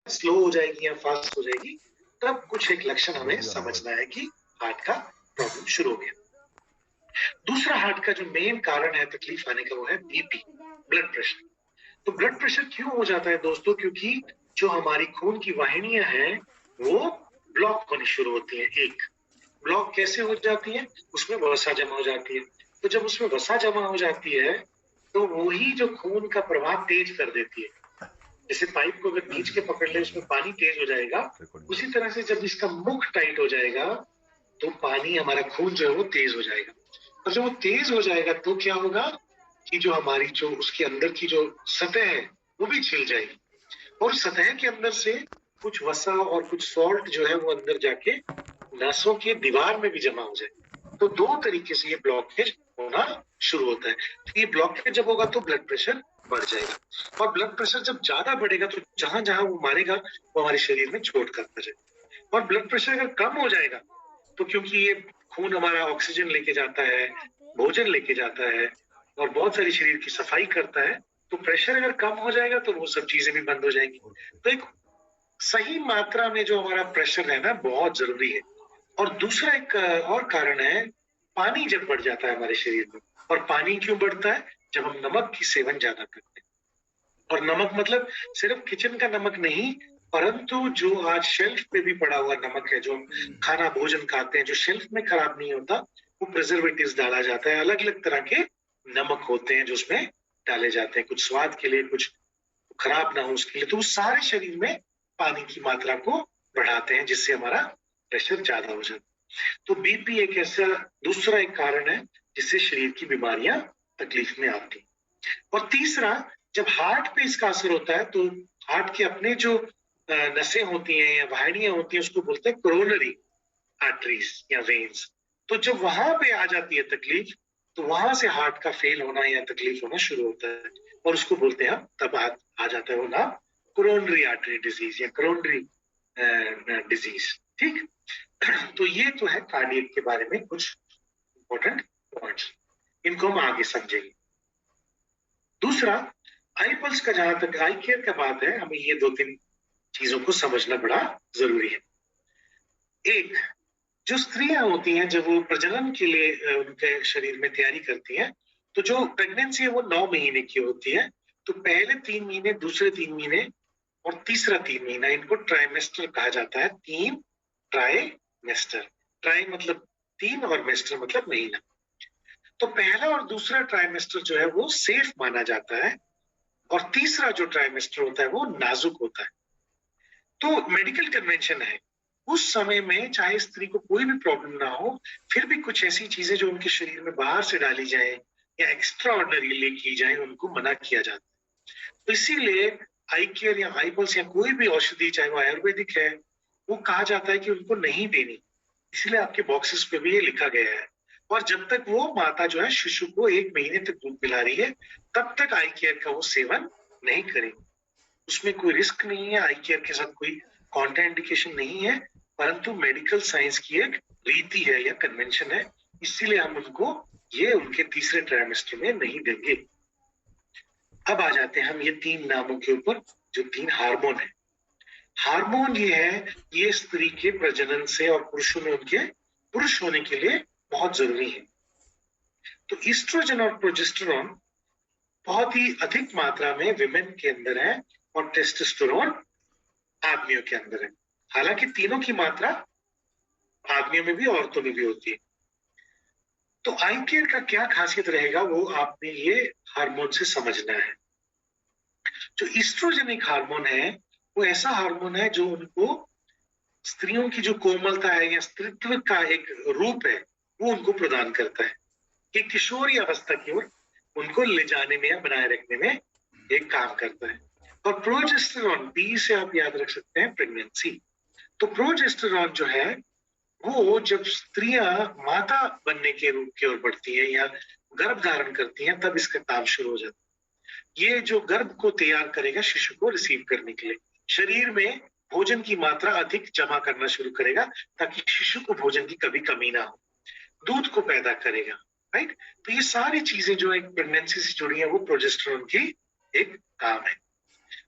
Slow हो जाएगी या फास्ट हो जाएगी, तब कुछ एक लक्षण हमें समझना है कि हार्ट का प्रॉब्लम शुरू हो गया। दूसरा हार्ट का जो मेन कारण है तकलीफ आने का वो है बीपी, ब्लड प्रेशर। तो ब्लड प्रेशर क्यों हो जाता है दोस्तों? क्योंकि जो हमारी खून की वाहिनियां हैं वो ब्लॉक होनी शुरू होती है। एक ब्लॉक कैसे हो जाती है? उसमें वसा जमा हो जाती है। तो जब उसमें वसा जमा हो जाती है तो वही जो खून का प्रवाह तेज कर देती है। जैसे पाइप को अगर खींच के पकड़ ले उसमें पानी तेज हो जाएगा, उसी तरह से जब इसका मुख टाइट हो जाएगा तो पानी, हमारा खून जो है वो तेज हो जाएगा। और जब वो तेज हो जाएगा तो क्या होगा कि जो हमारी जो उसके अंदर की जो सतह है वो भी छिल जाएगी, और सतह के अंदर से कुछ वसा और कुछ सॉल्ट जो है वो अंदर जाके नसों के दीवार में भी जमा हो जाए। तो दो तरीके से ये ब्लॉकेज होना शुरू होता है। तो ये ब्लॉकेज जब होगा तो ब्लड प्रेशर बढ़ जाएगा, और ब्लड प्रेशर जब ज्यादा बढ़ेगा तो जहां जहां वो मारेगा वो हमारे शरीर में चोट करता जाएगा। और ब्लड प्रेशर अगर कम हो जाएगा तो क्योंकि ये खून हमारा ऑक्सीजन लेके जाता है, भोजन लेके जाता है और बहुत सारी शरीर की सफाई करता है, तो प्रेशर अगर कम हो जाएगा तो वो सब चीजें भी बंद हो जाएंगी। तो एक सही मात्रा में जो हमारा प्रेशर रहना बहुत जरूरी है। और दूसरा एक और कारण है, पानी जब बढ़ जाता है हमारे शरीर में। और पानी क्यों बढ़ता है? जब हम नमक की सेवन ज्यादा करते हैं। और नमक मतलब सिर्फ किचन का नमक नहीं, परंतु जो आज शेल्फ पे भी पड़ा हुआ नमक है, जो हम खाना भोजन खाते हैं, जो शेल्फ में खराब नहीं होता, वो प्रिजर्वेटिव्स डाला जाता है। अलग अलग तरह के नमक होते हैं जो उसमें डाले जाते हैं, कुछ स्वाद के लिए, कुछ खराब ना हो उसके लिए। तो वो सारे शरीर में पानी की मात्रा को बढ़ाते हैं जिससे हमारा प्रेशर ज्यादा हो जाता है। तो बीपी एक ऐसा दूसरा एक कारण है जिससे शरीर की बीमारियां तकलीफ में आती हैं। और तीसरा, जब हार्ट पे इसका असर होता है तो हार्ट के अपने जो नसें होती हैं या वाहिनियां होती हैं उसको बोलते हैं कोरोनरी आर्टरीज या वेन्स। तो जब वहां पे आ जाती है तकलीफ तो वहां से हार्ट का फेल होना या तकलीफ होना शुरू होता है, और उसको बोलते हैं हम, तब आ जाता है वो नाम, कोरोनरी आर्टरी डिजीज या कोरोनरी डिजीज। ठीक। तो ये तो है कार्डियक के बारे में कुछ इंपॉर्टेंट पॉइंट्स, इनको हम आगे समझेंगे। दूसरा, आई पल्स का, जहां तक आई केयर का बात है, हमें ये दो तीन चीजों को समझना बड़ा जरूरी है। एक, जो स्त्रियां होती हैं जब वो प्रजनन के लिए उनके शरीर में तैयारी करती हैं, तो जो प्रेगनेंसी है वो 9 महीने की होती है। तो पहले 3 महीने, दूसरे 3 महीने और तीसरा 3 महीना, इनको ट्राइमेस्टर कहा जाता है। तीन ट्राइमेस्टर, ट्राई मतलब तीन और मेस्टर मतलब महीना। तो पहला और दूसरा ट्राइमेस्टर जो है वो सेफ माना जाता है, और तीसरा जो ट्राइमेस्टर होता है वो नाजुक होता है। तो मेडिकल कन्वेंशन है उस समय में, चाहे स्त्री को कोई भी प्रॉब्लम ना हो, फिर भी कुछ ऐसी चीजें जो उनके शरीर में बाहर से डाली जाए या एक्स्ट्रा ऑर्डनरी की जाए उनको मना किया जाता है। तो इसीलिए आई केयर या आई पल्स या कोई भी औषधि, चाहे वो आयुर्वेदिक है, वो कहा जाता है कि उनको नहीं देनी। इसलिए आपके बॉक्सेस पे भी ये लिखा गया है। और जब तक वो माता जो है शिशु को 1 महीने तक दूध पिला रही है, तब तक आई केयर का वो सेवन नहीं करेगी। उसमें कोई रिस्क नहीं है, आई केयर के साथ कोई कॉन्ट्रा इंडिकेशन नहीं है, परंतु मेडिकल साइंस की एक रीति है या कन्वेंशन है, इसीलिए हम उनको ये उनके तीसरे ट्राइमेस्टर में नहीं देंगे। अब आ जाते हैं हम ये तीन नामों के ऊपर, जो तीन हार्मोन है। हार्मोन ये है, ये स्त्री के प्रजनन से और पुरुषों में उनके पुरुष होने के लिए बहुत जरूरी है। तो ईस्ट्रोजन और प्रोजेस्टेरोन बहुत ही अधिक मात्रा में विमेन के अंदर है, और टेस्टोस्टेरोन आदमियों के अंदर है। हालांकि तीनों की मात्रा आदमियों में भी औरतों में भी होती है। तो आई केयर का क्या खासियत रहेगा वो आपने ये हार्मोन से समझना है। जो ईस्ट्रोजन एक हार्मोन है, वो ऐसा हार्मोन है जो उनको स्त्रियों की जो कोमलता है या स्त्रीत्व का एक रूप है वो उनको प्रदान करता है, कि किशोरी अवस्था की ओर उनको ले जाने में या बनाए रखने में एक काम करता है। और प्रोजेस्टेरॉन, पी से आप याद रख सकते हैं प्रेगनेंसी। तो प्रोजेस्टेरॉन जो है वो जब स्त्रियां माता बनने के रूप की ओर बढ़ती है या गर्भ धारण करती हैं, तब इसका काम शुरू हो जाता है। ये जो गर्भ को तैयार करेगा शिशु को रिसीव करने के लिए, शरीर में भोजन की मात्रा अधिक जमा करना शुरू करेगा ताकि शिशु को भोजन की कभी कमी ना हो, दूध को पैदा करेगा। राइट। तो ये सारी चीजें जो एक प्रेगनेंसी से जुड़ी है वो प्रोजेस्टेरोन की एक काम है।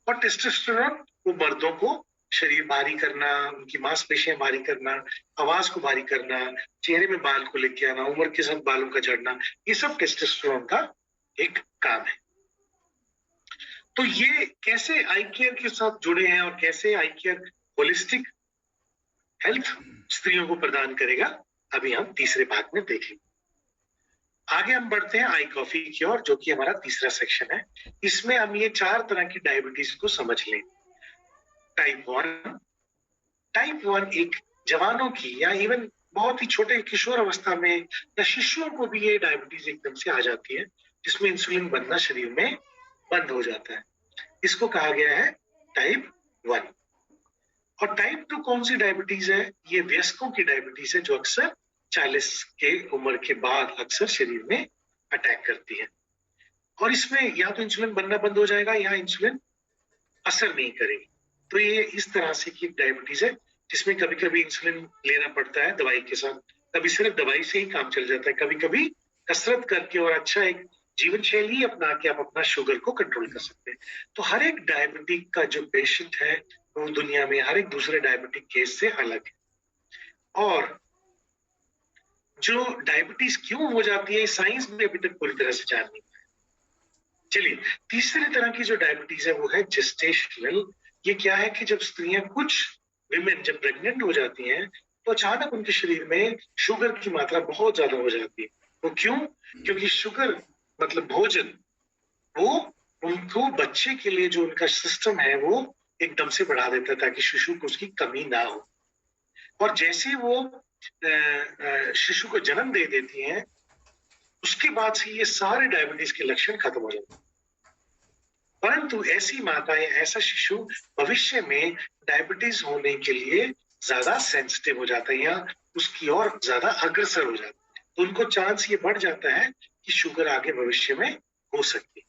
और टेस्टोस्टेरोन वो मर्दों को शरीर भारी करना, उनकी मांसपेशियां भारी करना, आवाज को भारी करना, चेहरे में बाल को लेके आना, उम्र के साथ बालों का झड़ना, ये सब टेस्टोस्टेरोन का एक काम है। तो ये कैसे आई केयर के साथ जुड़े हैं और कैसे आई केयर होलिस्टिक हेल्थ स्त्रियों को प्रदान करेगा, अभी हम तीसरे भाग में देखेंगे। आगे हम बढ़ते हैं आई कॉफी की ओर, जो कि हमारा तीसरा सेक्शन है। इसमें हम ये 4 तरह की डायबिटीज को समझ लें। टाइप 1 एक जवानों की या इवन बहुत ही छोटे किशोर अवस्था में या शिशुओं को भी ये डायबिटीज एकदम से आ जाती है, जिसमें इंसुलिन बनना शरीर में बंद हो जाता है। इसको कहा गया है टाइप 1। और टाइप 2 कौन सी डायबिटीज है? ये वयस्कों की डायबिटीज है, जो अक्सर 40 के उम्र के बाद अक्सर शरीर में अटैक करती है। और इसमें या तो इंसुलिन बनना बंद हो जाएगा या इंसुलिन असर नहीं करेगी। तो ये इस तरह से की डायबिटीज है, जिसमें कभी कभी इंसुलिन लेना पड़ता है दवाई के साथ, कभी सिर्फ दवाई से ही काम चल जाता है, कभी कभी कसरत करके और अच्छा एक जीवन शैली अपना के आप अपना शुगर को कंट्रोल कर सकते हैं। तो हर एक डायबिटिक का जो पेशेंट है वो दुनिया में हर एक दूसरे डायबिटिक केस से अलग है। और जो डायबिटीज क्यों हो जाती है, साइंस में अभी तक पूरी तरह से जान नहीं पाया। चलिए, तीसरी तरह की जो डायबिटीज है वो है जेस्टेशनल। ये क्या है कि जब स्त्रियां, कुछ विमेन जब प्रेग्नेंट हो जाती हैं तो अचानक उनके शरीर में शुगर की मात्रा बहुत ज्यादा हो जाती है। वो क्यों? क्योंकि शुगर मतलब भोजन, वो उनको बच्चे के लिए जो उनका सिस्टम है वो एकदम से बढ़ा देता है ताकि शिशु को उसकी कमी ना हो। और जैसे वो शिशु को जन्म दे देती हैं, उसके बाद से ये सारे डायबिटीज के लक्षण खत्म हो जाते हैं। परंतु ऐसी माताएं, ऐसा शिशु भविष्य में डायबिटीज होने के लिए ज्यादा सेंसिटिव हो जाता है या उसकी ओर ज्यादा अग्रसर हो जाता है, तो उनको चांस ये बढ़ जाता है कि शुगर आगे भविष्य में हो सकती है।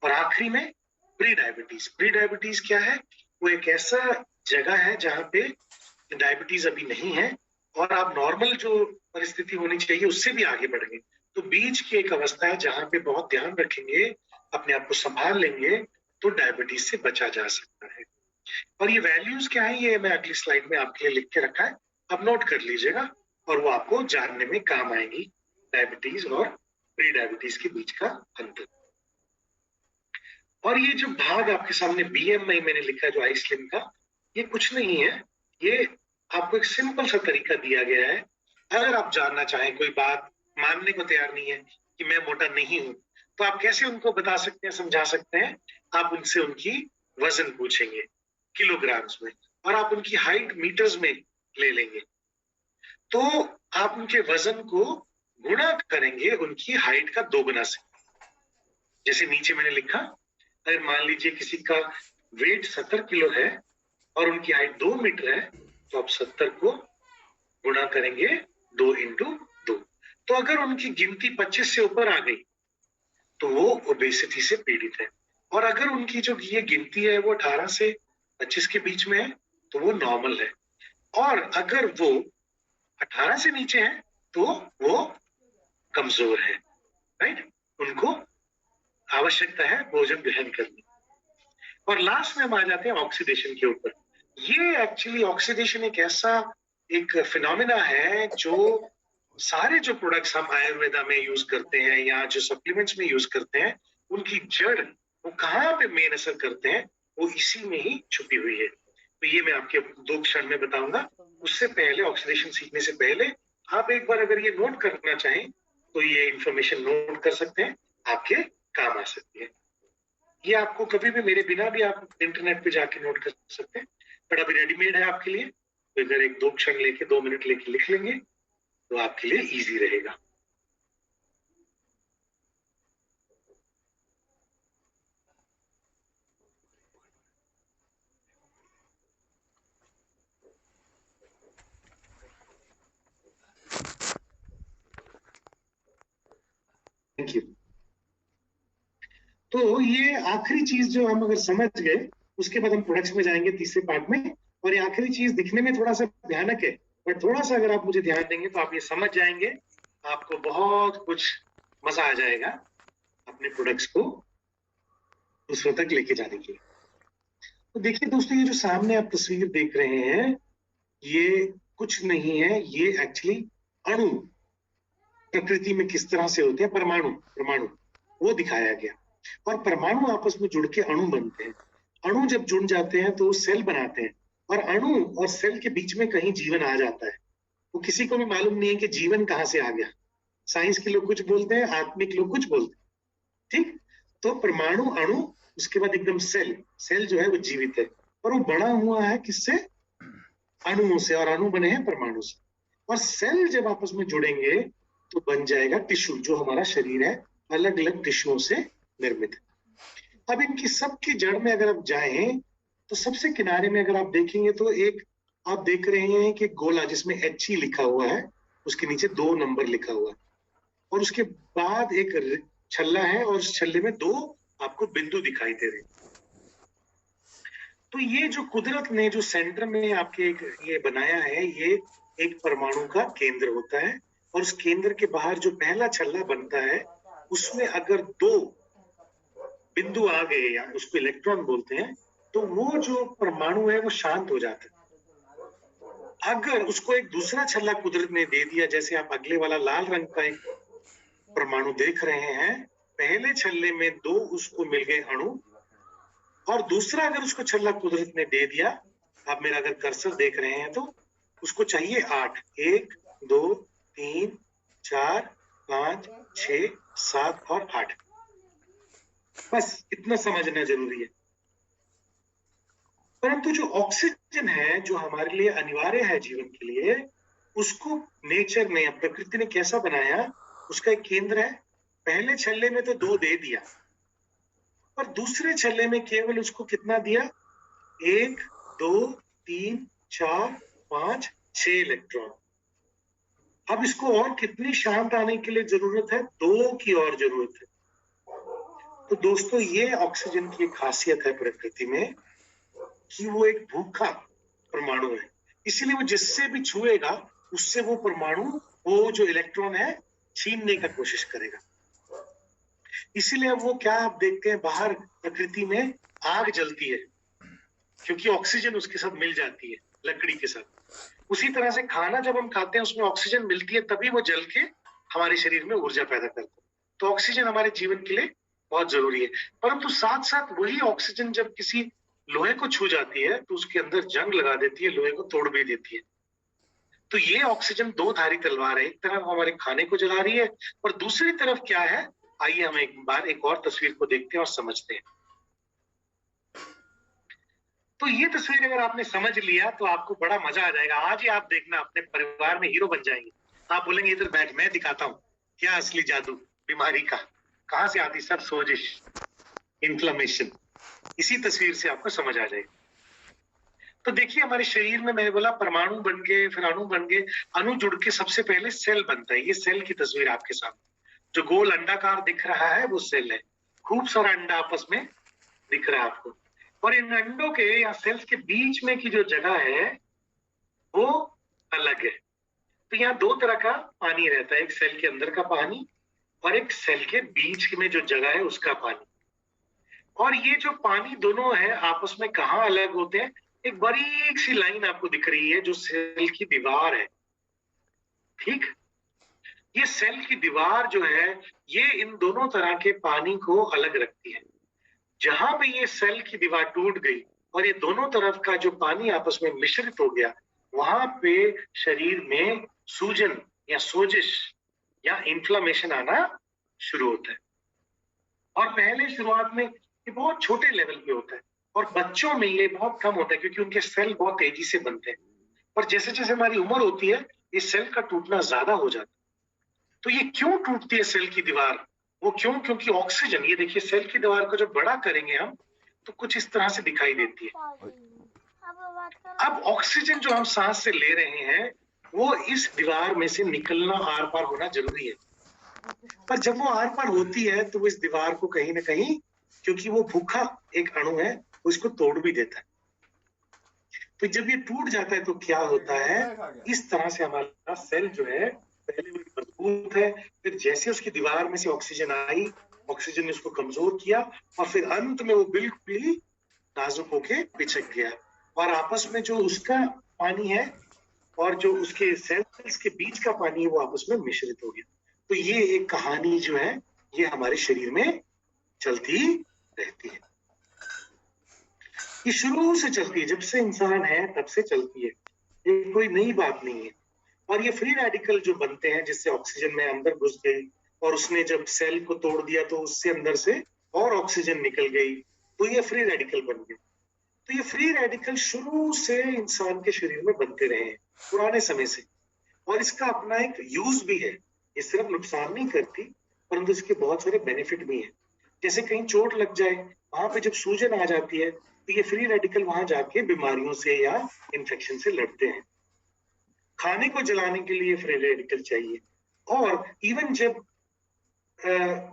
और आखिरी में प्री डायबिटीज। प्री डायबिटीज क्या है? वो एक ऐसा जगह है जहां पे डायबिटीज अभी नहीं है और आप नॉर्मल जो परिस्थिति होनी चाहिए उससे भी आगे बढ़ गए। तो बीच की एक अवस्था है जहां पे बहुत ध्यान रखेंगे, अपने आप को संभाल लेंगे तो डायबिटीज से बचा जा सकता है। और ये वैल्यूज क्या है, ये मैं अगली स्लाइड में आपके लिए लिख के रखा है, आप नोट कर लीजिएगा और वो आपको जानने में काम आएंगी, डायबिटीज और प्री डायबिटीज के बीच का अंतर। और ये जो भाग आपके सामने बीएमआई मैंने लिखा है जो आइसलिन का, ये कुछ नहीं है, ये आपको एक सिंपल सा तरीका दिया गया है। अगर आप जानना चाहें, कोई बात मानने को तैयार नहीं है कि मैं मोटा नहीं हूं, तो आप कैसे उनको बता सकते हैं, समझा सकते हैं? आप उनसे उनकी वजन पूछेंगे किलोग्राम्स में और आप उनकी हाइट मीटर्स में ले लेंगे। तो आप उनके वजन को गुणा करेंगे उनकी हाइट का 2 गुना से। जैसे नीचे मैंने लिखा, अगर मान लीजिए किसी का वेट 70 किलो है और उनकी हाइट 2 मीटर है, तो आप 70 को गुणा करेंगे 2 इंटू 2। तो अगर उनकी गिनती 25 से ऊपर आ गई तो वो ओबेसिटी से पीड़ित है, और अगर उनकी जो ये गिनती है वो 18 से 25 के बीच में है तो वो नॉर्मल है, और अगर वो 18 से नीचे है तो वो कमजोर है। राइट? उनको आवश्यकता है भोजन ग्रहण करने। और लास्ट में हम आ जाते हैं ऑक्सीडेशन के ऊपर। ये एक्चुअली ऑक्सीडेशन एक ऐसा एक फिनोमिना है जो सारे जो प्रोडक्ट्स हम आयुर्वेदा में यूज करते हैं या जो सप्लीमेंट्स में यूज करते हैं, उनकी जड़ वो कहाँ पे मेन असर करते हैं, वो इसी में ही छुपी हुई है। तो ये मैं आपके 2 क्षण में बताऊंगा। उससे पहले, ऑक्सीडेशन सीखने से पहले, आप एक बार अगर ये नोट करना चाहें तो ये इंफॉर्मेशन नोट कर सकते हैं, आपके काम आ सकती है। ये आपको कभी भी मेरे बिना भी आप इंटरनेट पे जाके नोट कर सकते हैं, बट अभी रेडीमेड है आपके लिए। तो अगर 1-2 क्षण लेके 2 मिनट लेके लिख लेंगे तो आपके लिए इजी रहेगा। Thank you. तो ये आखिरी चीज जो हम अगर समझ गए, उसके बाद हम प्रोडक्ट्स में जाएंगे तीसरे पार्ट में। और ये आखिरी चीज दिखने में थोड़ा सा भयानक है, बट थोड़ा सा अगर आप मुझे ध्यान देंगे तो आप ये समझ जाएंगे, आपको बहुत कुछ मजा आ जाएगा अपने प्रोडक्ट्स को दूसरों तक लेके जाने के लिए। तो देखिए दोस्तों, ये जो सामने आप तस्वीर देख रहे हैं, ये कुछ नहीं है, ये एक्चुअली अणु प्रकृति में किस तरह से होते हैं, परमाणु, परमाणु वो दिखाया गया। और परमाणु आपस में जुड़ के अणु बनते हैं। अणु जब जुड़ जाते हैं तो वो सेल बनाते हैं, और अणु और सेल के बीच में कहीं जीवन आ जाता है। वो किसी को भी मालूम नहीं है कि जीवन कहाँ से आ गया। साइंस के लोग कुछ बोलते हैं, आत्मिक लोग कुछ बोलते हैं, ठीक। तो परमाणु, अणु, उसके बाद एकदम सेल, सेल जो है वो जीवित है, और वो बना हुआ है किससे, अणुओं से, और अणु बने हैं परमाणु से। और सेल जब आपस में जुड़ेंगे तो बन जाएगा टिश्यू, जो हमारा शरीर है अलग अलग टिश्यूओं से निर्मित है। अब इनकी सबकी जड़ में अगर आप जाएं तो सबसे किनारे में अगर आप देखेंगे तो एक आप देख रहे हैं कि गोला जिसमें HE लिखा हुआ है, उसके नीचे 2 नंबर लिखा हुआ है, और उसके बाद एक छल्ला है, और उस छल्ले में 2 आपको बिंदु दिखाई दे रहे हैं। तो ये जो कुदरत ने जो सेंटर में आपके एक ये बनाया है, ये एक परमाणु का केंद्र होता है, और उस केंद्र के बाहर जो पहला छल्ला बनता है, उसमें अगर 2 बिंदु आ गए, या उसको इलेक्ट्रॉन बोलते हैं, तो वो जो परमाणु है वो शांत हो जाता है। अगर उसको एक दूसरा छल्ला कुदरत ने दे दिया, जैसे आप अगले वाला लाल रंग का एक परमाणु देख रहे हैं, पहले छल्ले में 2 उसको मिल गए अणु, और दूसरा अगर उसको छल्ला कुदरत ने दे दिया, आप मेरा अगर कर्सर देख रहे हैं तो उसको चाहिए 8, 1 2 3 4 5 6 7 और 8। बस इतना समझना जरूरी है। परंतु जो ऑक्सीजन है, जो हमारे लिए अनिवार्य है जीवन के लिए, उसको नेचर ने, प्रकृति ने कैसा बनाया, उसका एक केंद्र है। पहले छल्ले में तो 2 दे दिया, पर दूसरे छल्ले में केवल उसको कितना दिया, 1 2 3 4 5 6 इलेक्ट्रॉन। अब इसको और कितनी शांत आने के लिए जरूरत है, 2 की और जरूरत है। तो दोस्तों, ये ऑक्सीजन की एक खासियत है प्रकृति में कि वो एक भूखा परमाणु है, इसीलिए वो जिससे भी छुएगा उससे वो परमाणु, वो जो इलेक्ट्रॉन है, छीनने का कोशिश करेगा। इसीलिए अब वो क्या आप देखते हैं, बाहर प्रकृति में आग जलती है, क्योंकि ऑक्सीजन उसके साथ मिल जाती है, लकड़ी के साथ। उसी तरह से खाना जब हम खाते हैं उसमें ऑक्सीजन मिलती है, तभी वो जल के हमारे शरीर में ऊर्जा पैदा करता है। तो ऑक्सीजन हमारे जीवन के लिए बहुत जरूरी है। परंतु साथ साथ वही ऑक्सीजन जब किसी लोहे को छू जाती है तो उसके अंदर जंग लगा देती है, लोहे को तोड़ भी देती है। तो ये ऑक्सीजन 2 धारी तलवार है, एक तरफ हमारे खाने को जला रही है, और दूसरी तरफ क्या है, आइए हम एक बार एक और तस्वीर को देखते हैं और समझते हैं। तो ये तस्वीर अगर आपने समझ लिया तो आपको बड़ा मजा आ जाएगा। आज ही आप देखना, अपने परिवार में हीरो बन जाएंगे। आप बोलेंगे इधर बैठ, मैं दिखाता हूँ क्या असली जादू बीमारी का, कहाँ से आती, सब सोजिश, इन्फ्लेमेशन, इसी तस्वीर से आपको समझ आ जाएगा। तो देखिए, हमारे शरीर में मैंने बोला परमाणु बन गए, फिर अणु बन गए, अणु जुड़ के सबसे पहले सेल बनता है। ये सेल की तस्वीर आपके सामने, जो गोल अंडाकार दिख रहा है वो सेल है। खूब सारा अंडा आपस में दिख रहा है आपको, और इन अंडों के या सेल्स के बीच में की जो जगह है वो अलग है। तो यहाँ 2 तरह का पानी रहता है, एक सेल के अंदर का पानी और एक सेल के बीच में जो जगह है उसका पानी। और ये जो पानी दोनों है आपस में कहाँ अलग होते हैं, एक बारीक सी लाइन आपको दिख रही है जो सेल की दीवार है, ठीक। ये सेल की दीवार जो है, ये इन दोनों तरह के पानी को अलग रखती है। जहां पे ये सेल की दीवार टूट गई और ये दोनों तरफ का जो पानी आपस में मिश्रित हो गया, वहां पे शरीर में सूजन या सोजिश या इन्फ्लामेशन आना शुरू होता है। और पहले शुरुआत में ये बहुत छोटे लेवल पे होता है, और बच्चों में ये बहुत कम होता है क्योंकि उनके सेल बहुत तेजी से बनते हैं। पर जैसे जैसे हमारी उम्र होती है, ये सेल का टूटना ज्यादा हो जाता है। तो ये क्यों टूटती है सेल की दीवार, वो क्यों, क्योंकि ऑक्सीजन, ये देखिए सेल की दीवार को जब बड़ा करेंगे हम तो कुछ इस तरह से दिखाई देती है। अब ऑक्सीजन जो हम सांस से ले रहे हैं वो इस दीवार में से निकलना, आर पार होना जरूरी है। पर जब वो आर पार होती है तो वो इस दीवार को कहीं ना कहीं, क्योंकि वो भूखा एक अणु है, उसको तोड़ भी देता है। तो जब ये टूट जाता है तो क्या होता है, इस तरह से हमारा सेल जो है पहले वो मजबूत है, फिर जैसे उसकी दीवार में से ऑक्सीजन आई, ऑक्सीजन ने उसको कमजोर किया, और फिर अंत में वो बिल्कुल ही नाजुक होके पिचक गया और आपस में जो उसका पानी है और जो उसके सेल्स के बीच का पानी है वो आपस में मिश्रित हो गया। तो ये एक कहानी जो है ये हमारे शरीर में चलती रहती है। ये शुरू से चलती है, जब से इंसान है तब से चलती है, ये कोई नई बात नहीं है। और ये फ्री रेडिकल जो बनते हैं जिससे ऑक्सीजन में अंदर घुस गई और उसने जब सेल को तोड़ दिया तो उससे अंदर से और ऑक्सीजन निकल गई, तो ये फ्री रेडिकल बन गए। तो ये फ्री रेडिकल शुरू से इंसान के शरीर में बनते रहे हैं पुराने समय से, और इसका अपना एक यूज भी है। ये सिर्फ नुकसान नहीं करती परंतु इसके बहुत सारे बेनिफिट भी हैं। जैसे कहीं चोट लग जाए, वहां पे जब सूजन आ जाती है तो ये फ्री रेडिकल वहां जाके बीमारियों से या इन्फेक्शन से लड़ते हैं। खाने को जलाने के लिए फ्री रेडिकल चाहिए। और इवन जब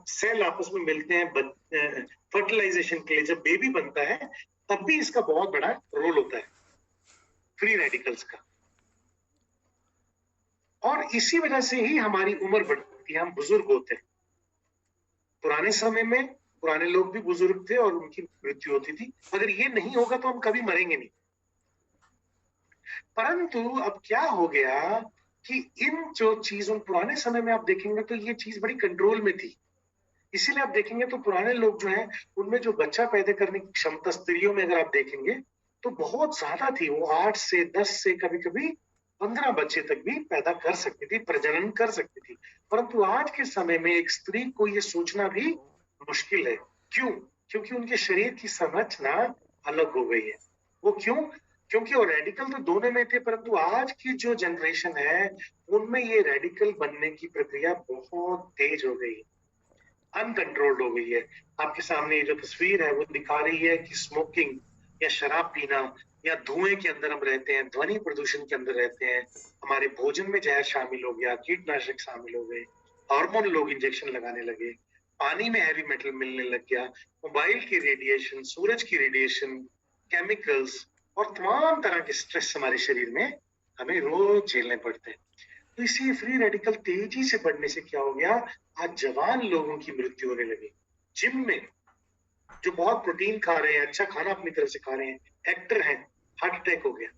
सेल आपस में मिलते हैं फर्टिलाइजेशन के लिए, जब बेबी बनता है तब भी इसका बहुत बड़ा रोल होता है फ्री रेडिकल्स का। और इसी वजह से ही हमारी उम्र बढ़ती है, हम बुजुर्ग होते हैं। पुराने समय में पुराने लोग भी बुजुर्ग थे और उनकी मृत्यु होती थी। अगर ये नहीं होगा तो हम कभी मरेंगे नहीं। परंतु अब क्या हो गया कि इन जो चीजों पुराने समय में आप देखेंगे तो ये चीज बड़ी कंट्रोल में थी। इसीलिए आप देखेंगे तो पुराने लोग जो हैं उनमें जो बच्चा पैदा करने की क्षमता स्त्रियों में अगर आप देखेंगे तो बहुत ज्यादा थी। वो 8 से 10 से कभी कभी 15 बच्चे तक भी पैदा कर सकती थी, प्रजनन कर सकती थी। परंतु आज के समय में एक स्त्री को ये सोचना भी मुश्किल है। क्यों? क्योंकि उनके शरीर की संरचना अलग हो गई है। वो क्यों? क्योंकि वो रेडिकल तो दोनों में थे, परंतु आज की जो जनरेशन है उनमें ये रेडिकल बनने की प्रक्रिया बहुत तेज हो गई है, अनकंट्रोल्ड हो गई है। आपके सामने ये जो तस्वीर है वो दिखा रही है कि स्मोकिंग या शराब पीना या धुएं के अंदर हम रहते हैं, ध्वनि प्रदूषण के अंदर रहते हैं, हमारे भोजन में जहर शामिल हो गया, कीटनाशक शामिल हो गए, हार्मोन लोग इंजेक्शन लगाने लगे, पानी में हैवी मेटल मिलने लग गया, मोबाइल की रेडिएशन, सूरज की रेडिएशन, केमिकल्स और तमाम तरह के स्ट्रेस हमारे शरीर में हमें रोज झेलने पड़ते हैं। तो इसी फ्री रेडिकल तेजी से बढ़ने से क्या हो गया, आज जवान लोगों की मृत्यु होने लगी। जिम में जो बहुत प्रोटीन खा रहे हैं, अच्छा खाना अपनी तरफ से खा रहे हैं, एक्टर हैं, हार्ट अटैक हो गया।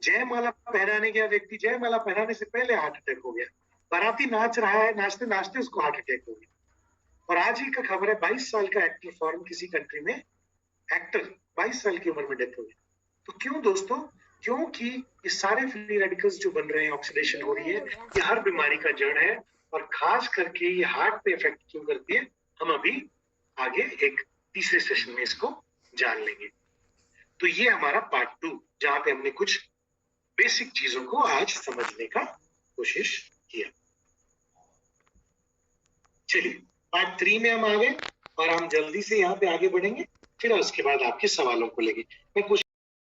जयमाला पहनाने गया व्यक्ति, जयमाला पहनाने से पहले हार्ट अटैक हो गया। बाराती नाच रहा है, नाचते नाचते उसको हार्ट अटैक हो गया। और आज ही का खबर है 22 साल का एक्टर फॉरेन किसी कंट्री में, एक्टर 22 साल की उम्र में डेथ हो गई। तो क्यों दोस्तों? क्योंकि ये सारे फ्री रेडिकल्स जो बन रहे हैं, ऑक्सीडेशन हो रही है, ये हर बीमारी का जड़ है। और खास करके ये हार्ट पे इफेक्ट क्यों करती है, हम अभी आगे एक तीसरे सेशन में इसको जान लेंगे। तो ये हमारा पार्ट 2, जहां पे हमने कुछ बेसिक चीजों को आज समझने का कोशिश किया। चलिए पार्ट 3 में हम आ गए और हम जल्दी से यहाँ पे आगे बढ़ेंगे, फिर उसके बाद आपके सवालों को लेंगे। मैं कुछ